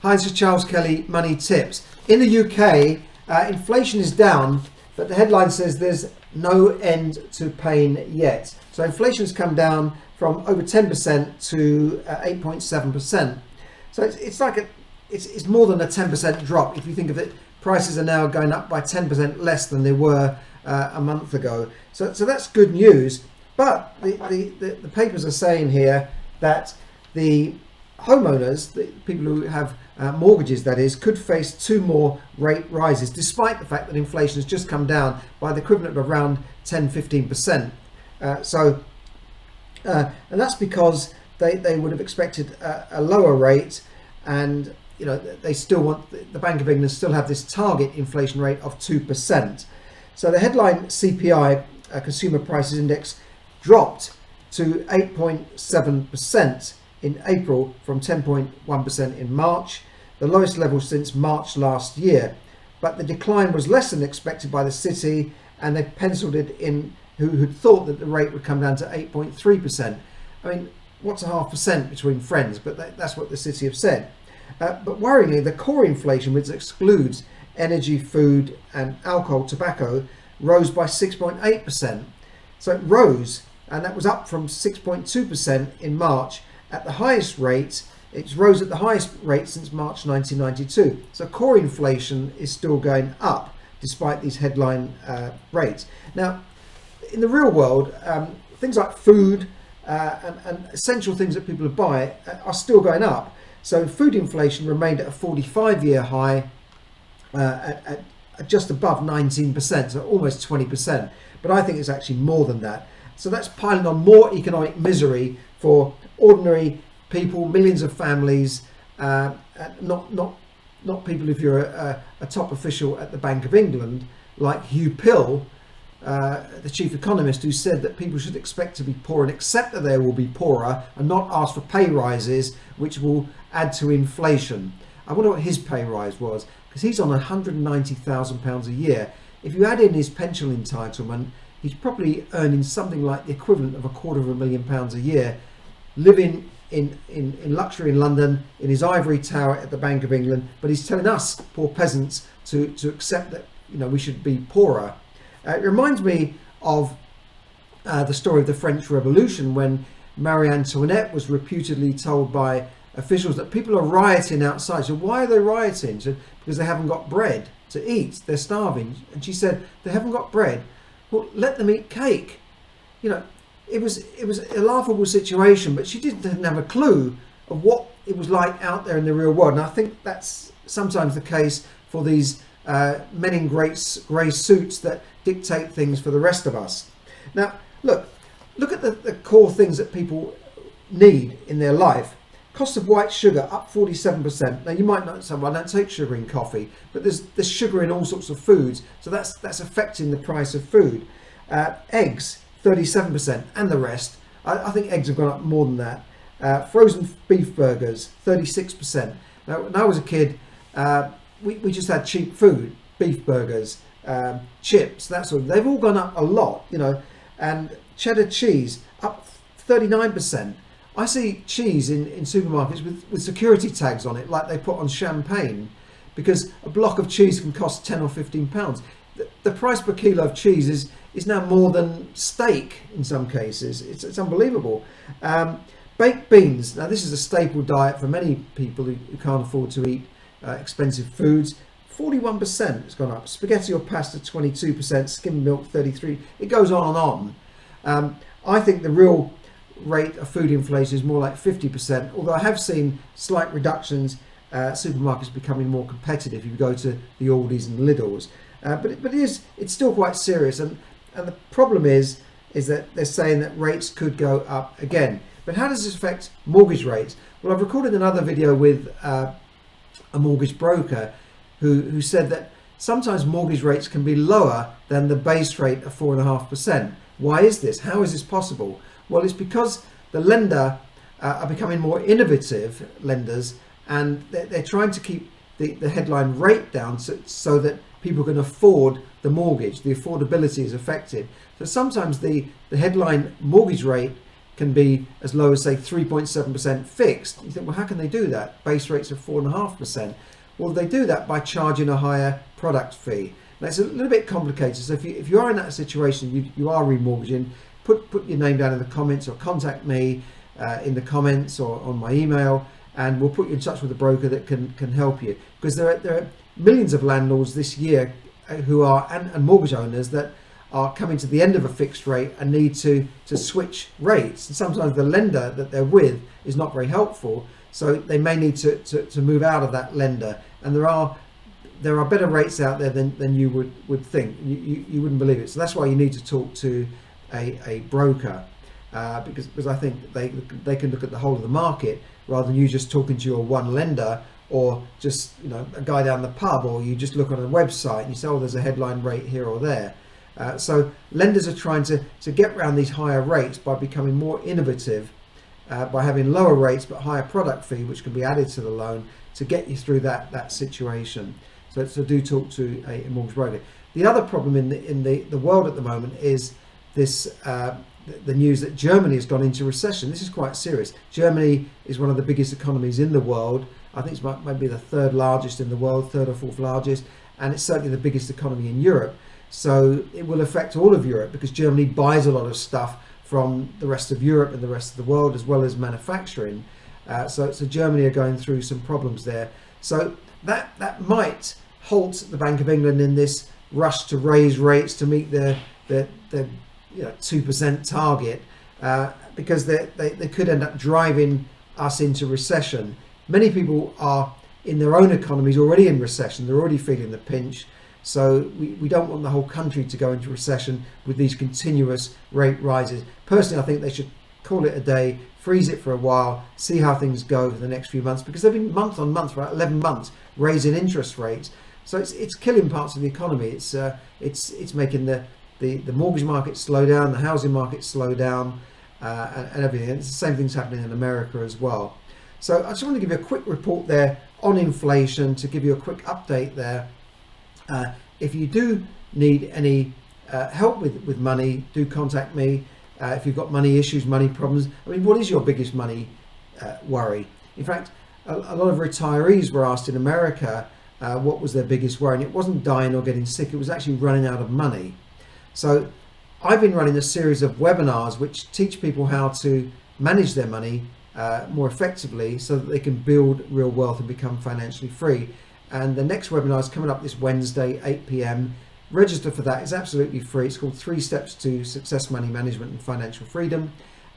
Hi, this is Charles Kelly, Money Tips. In the UK, inflation is down, but the headline says there's no end to pain yet. So inflation has come down from over 10% to 8.7%. So it's more than a 10% drop. If you think of it, prices are now going up by 10% less than they were a month ago. So that's good news. But the papers are saying here that the homeowners, the people who have mortgages, that is, could face 2 more rate rises, despite the fact that inflation has just come down by the equivalent of around 10-15%. And that's because they would have expected a lower rate, and they still want, the Bank of England still have this target inflation rate of 2%. So the headline CPI, Consumer Prices Index, dropped to 8.7% in April from 10.1% in March, the lowest level since March last year. But the decline was less than expected by the city, and they penciled it in who had thought that the rate would come down to 8.3%. I mean, what's 0.5% between friends? But that's what the city have said. But worryingly, the core inflation, which excludes energy, food and alcohol, tobacco, rose by 6.8%. So it rose, and that was up from 6.2% in March. At the highest rate, it rose at the highest rate since March 1992. So core inflation is still going up despite these headline rates. Now, in the real world, things like food and essential things that people buy are still going up. So food inflation remained at a 45-year high at just above 19%, so almost 20%. But I think it's actually more than that. So that's piling on more economic misery for ordinary people, millions of families, not people if you're a top official at the Bank of England, like Hugh Pill, the chief economist, who said that people should expect to be poor and accept that they will be poorer and not ask for pay rises, which will add to inflation. I wonder what his pay rise was, because he's on £190,000 a year. If you add in his pension entitlement, he's probably earning something like the equivalent of £250,000 a year, living in luxury in London, in his ivory tower at the Bank of England. But he's telling us, poor peasants, to accept that we should be poorer. It reminds me of the story of the French Revolution, when Marie Antoinette was reputedly told by officials that people are rioting outside. So why are they rioting? So because they haven't got bread to eat, they're starving. And she said, they haven't got bread, well, let them eat cake. It was a laughable situation, but she didn't have a clue of what it was like out there in the real world. And I think that's sometimes the case for these men in grey suits that dictate things for the rest of us. Now, look at the core things that people need in their life. Cost of white sugar up 47%. Now, you might not say, well, I don't take sugar in coffee, but there's sugar in all sorts of foods, so that's affecting the price of food. Eggs 37%, and the rest. I think eggs have gone up more than that. Frozen beef burgers 36%. Now, when I was a kid, we just had cheap food, beef burgers, chips, that sort of. They've all gone up a lot, and cheddar cheese up 39%. I see cheese in supermarkets with security tags on it, like they put on champagne, because a block of cheese can cost £10 or £15. The price per kilo of cheese is now more than steak in some cases. It's unbelievable. Baked beans. Now, this is a staple diet for many people who can't afford to eat expensive foods. 41% has gone up. Spaghetti or pasta 22%. Skimmed milk 33%. It goes on and on. I think the real rate of food inflation is more like 50%, although I have seen slight reductions, supermarkets becoming more competitive if you go to the Aldis and Lidls, but it's still quite serious, and the problem is that they're saying that rates could go up again. But how does this affect mortgage rates? Well, I've recorded another video with a mortgage broker who said that sometimes mortgage rates can be lower than the base rate of 4.5%. Why is this? How is this possible? Well, it's because the lender are becoming more innovative, lenders, and they're trying to keep the headline rate down so that people can afford the mortgage. The affordability is affected. So sometimes the headline mortgage rate can be as low as say 3.7% fixed. You think, well, how can they do that? Base rates of 4.5%. Well, they do that by charging a higher product fee. Now, it's a little bit complicated. So if you are in that situation, you are remortgaging, put your name down in the comments or contact me in the comments or on my email, and we'll put you in touch with a broker that can help you. Because there are millions of landlords this year who are, and mortgage owners that are coming to the end of a fixed rate and need to switch rates. And sometimes the lender that they're with is not very helpful, so they may need to move out of that lender. And there are better rates out there than you would think. You wouldn't believe it. So that's why you need to talk to a broker, because I think they can look at the whole of the market rather than you just talking to your one lender, or just a guy down the pub, or you just look on a website and you say, oh, there's a headline rate here or there. So lenders are trying to get around these higher rates by becoming more innovative, by having lower rates but higher product fee, which can be added to the loan to get you through that situation. So do talk to a mortgage broker. The other problem in the world at the moment is this the news that Germany has gone into recession. This is quite serious. Germany is one of the biggest economies in the world. I think it's maybe the third largest in the world, third or fourth largest, and it's certainly the biggest economy in Europe. So it will affect all of Europe because Germany buys a lot of stuff from the rest of Europe and the rest of the world, as well as manufacturing. So Germany are going through some problems there. So that might halt the Bank of England in this rush to raise rates to meet the 2% target, because they could end up driving us into recession. Many people are in their own economies already in recession. They're already feeling the pinch. So we don't want the whole country to go into recession with these continuous rate rises. Personally, I think they should call it a day, freeze it for a while, see how things go for the next few months, because they've been month on month for about 11 months raising interest rates. So it's killing parts of the economy. It's making the mortgage market slow down, the housing market slow down, and everything. And it's the same thing's happening in America as well. So I just want to give you a quick report there on inflation, to give you a quick update there. If you do need any help with money, do contact me. If you've got money issues, money problems. I mean, what is your biggest money worry? In fact, a lot of retirees were asked in America what was their biggest worry, and it wasn't dying or getting sick, it was actually running out of money. So I've been running a series of webinars which teach people how to manage their money more effectively so that they can build real wealth and become financially free. And the next webinar is coming up this Wednesday, 8 p.m. Register for that. It's absolutely free. It's called 3 Steps to Success, Money Management and Financial Freedom.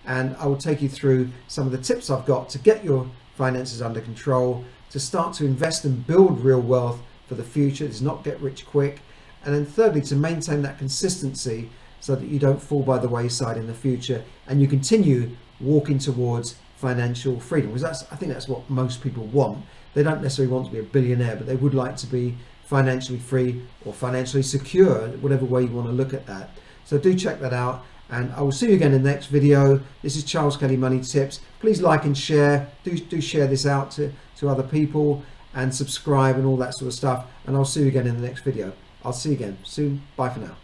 And I will take you through some of the tips I've got to get your finances under control, to start to invest and build real wealth for the future. It's not get rich quick. And then thirdly, to maintain that consistency so that you don't fall by the wayside in the future and you continue walking towards financial freedom. Because I think that's what most people want. They don't necessarily want to be a billionaire, but they would like to be financially free or financially secure, whatever way you want to look at that. So do check that out, and I will see you again in the next video. This is Charles Kelly Money Tips. Please like and share. Do share this out to other people, and subscribe and all that sort of stuff. And I'll see you again in the next video. I'll see you again soon. Bye for now.